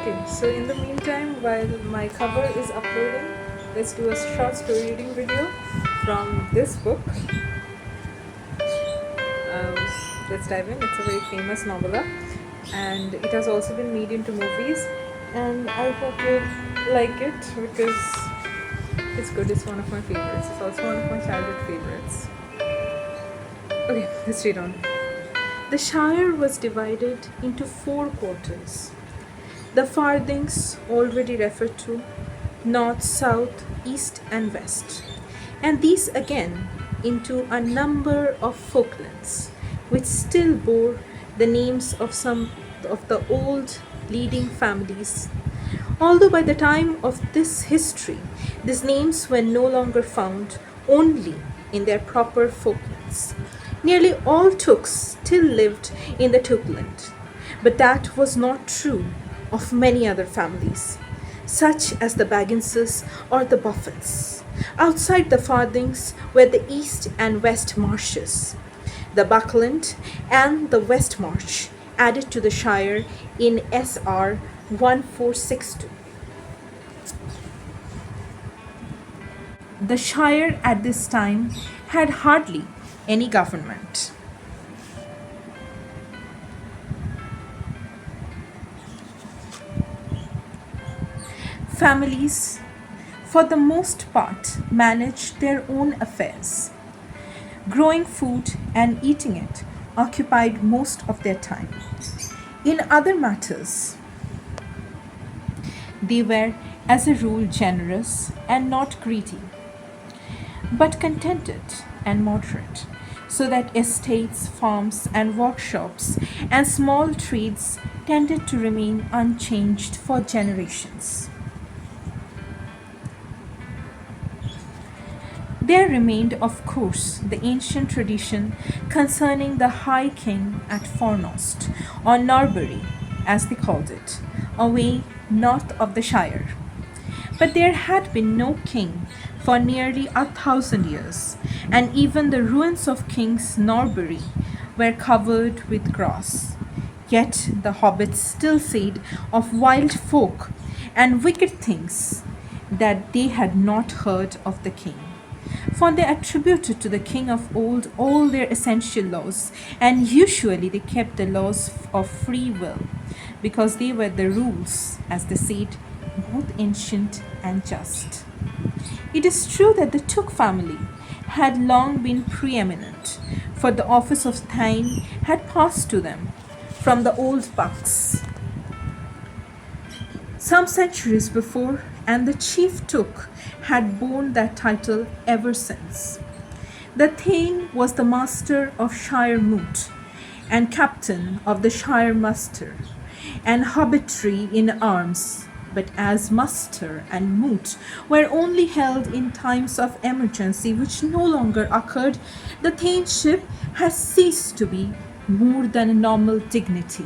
Okay, so in the meantime, while my cover is uploading, let's do a short story reading video from this book. Um, let's dive in. It's a very famous novella, and it has also been made into movies. And I hope you like it because it's good. It's one of my favorites. It's also one of my childhood favorites. Okay, let's read on. The Shire was divided into 4 quarters. The farthings already referred to, north, south, east, and west, and these again into a number of folklands, which still bore the names of some of the old leading families. Although by the time of this history, these names were no longer found only in their proper folklands. Nearly all Tooks still lived in the Tookland, but that was not true of many other families, such as the Bagginses or the Buffins. Outside the Farthings were the East and West Marshes, the Buckland and the West Marsh, added to the Shire in SR 1462. The Shire at this time had hardly any government. Families, for the most part, managed their own affairs. Growing food and eating it occupied most of their time. In other matters, they were, as a rule, generous and not greedy, but contented and moderate, so that estates, farms, and workshops and small trades tended to remain unchanged for generations. There remained, of course, the ancient tradition concerning the High King at Fornost, or Norbury, as they called it, away north of the Shire. But there had been no king for nearly 1,000 years, and even the ruins of King's Norbury were covered with grass. Yet the hobbits still said of wild folk and wicked things that they had not heard of the king. For they attributed to the king of old all their essential laws, and usually they kept the laws of free will, because they were the rules, as they said, both ancient and just. It is true that the Took family had long been preeminent, for the office of Thane had passed to them from the old Bucks some centuries before, and the chief Took had borne that title ever since. The Thane was the master of Shire Moot and captain of the Shire muster and hobbitry in arms, but as muster and moot were only held in times of emergency which no longer occurred, the thainship has ceased to be more than a normal dignity.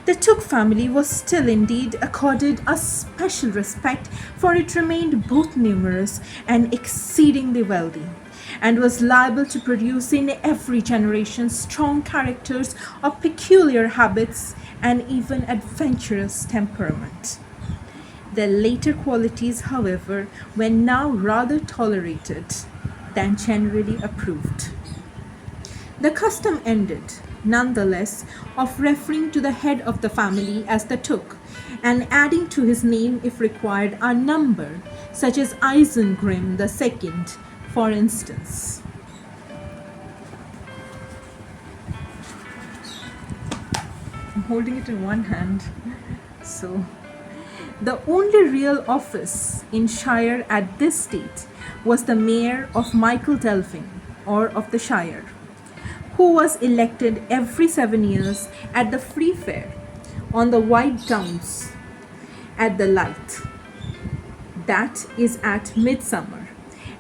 The Took family was still indeed accorded a special respect, for it remained both numerous and exceedingly wealthy, and was liable to produce in every generation strong characters of peculiar habits and even adventurous temperament. The later qualities, however, were now rather tolerated than generally approved. The custom ended, nonetheless, of referring to the head of the family as the Took, and adding to his name, if required, a number, such as Isengrim II, for instance. I'm holding it in one hand, so the only real office in Shire at this date was the mayor of Michael Delving, or of the Shire, who was elected every 7 years at the free fair on the White Downs at the Light. That is at midsummer.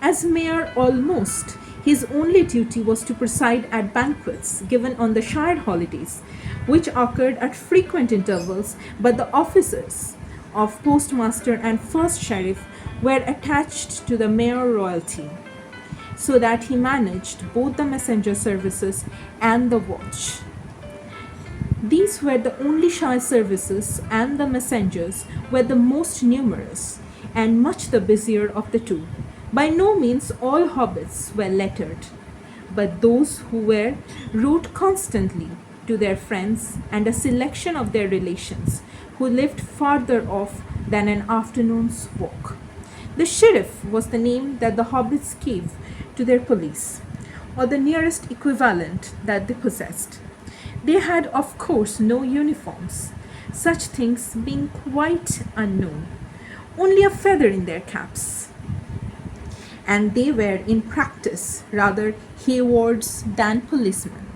As mayor almost, his only duty was to preside at banquets given on the Shire holidays, which occurred at frequent intervals, but the officers of postmaster and first sheriff were attached to the mayor royalty, so that he managed both the messenger services and the watch. These were the only Shire services, and the messengers were the most numerous and much the busier of the two. By no means all hobbits were lettered, but those who were wrote constantly to their friends and a selection of their relations who lived farther off than an afternoon's walk. The sheriff was the name that the hobbits gave to their police, or the nearest equivalent that they possessed. They had, of course, no uniforms, such things being quite unknown, only a feather in their caps. And they were in practice rather haywards than policemen.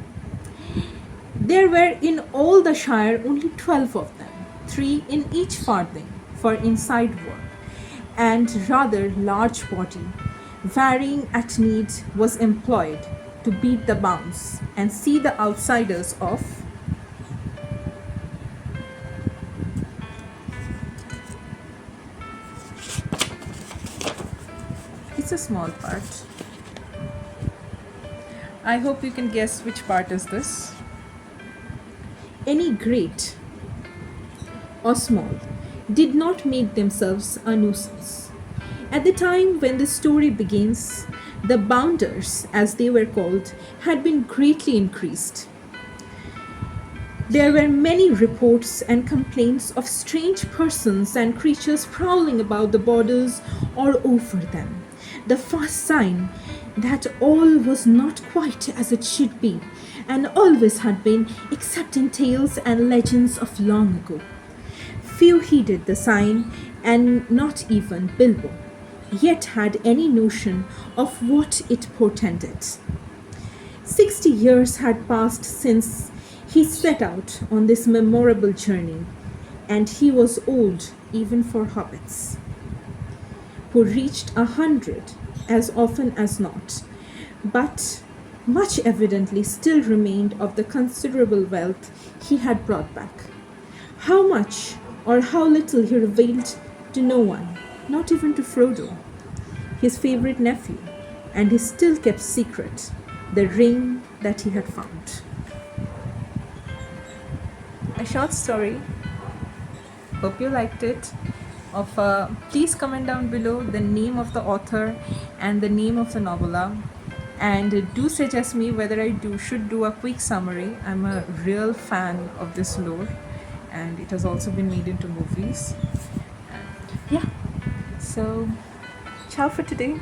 There were in all the Shire only 12 of them, 3 in each farthing for inside work, and rather large body, varying at need, was employed to beat the bounds and see the outsiders off. It's a small part. I hope you can guess which part is this. Any great or small did not make themselves a nuisance. At the time when the story begins, the bounders, as they were called, had been greatly increased. There were many reports and complaints of strange persons and creatures prowling about the borders or over them. The first sign that all was not quite as it should be, and always had been, except in tales and legends of long ago. Few heeded the sign, and not even Bilbo, yet had any notion of what it portended. 60 years had passed since he set out on this memorable journey, and he was old even for hobbits, who reached 100 as often as not, but much evidently still remained of the considerable wealth he had brought back. How much or how little he revealed to no one, not even to Frodo, his favorite nephew, and he still kept secret the ring that he had found. A short story. Hope you liked it. Please comment down below the name of the author and the name of the novella, and do suggest me whether I should do a quick summary. I'm a real fan of this lore, and it has also been made into movies. And yeah, so ciao for today.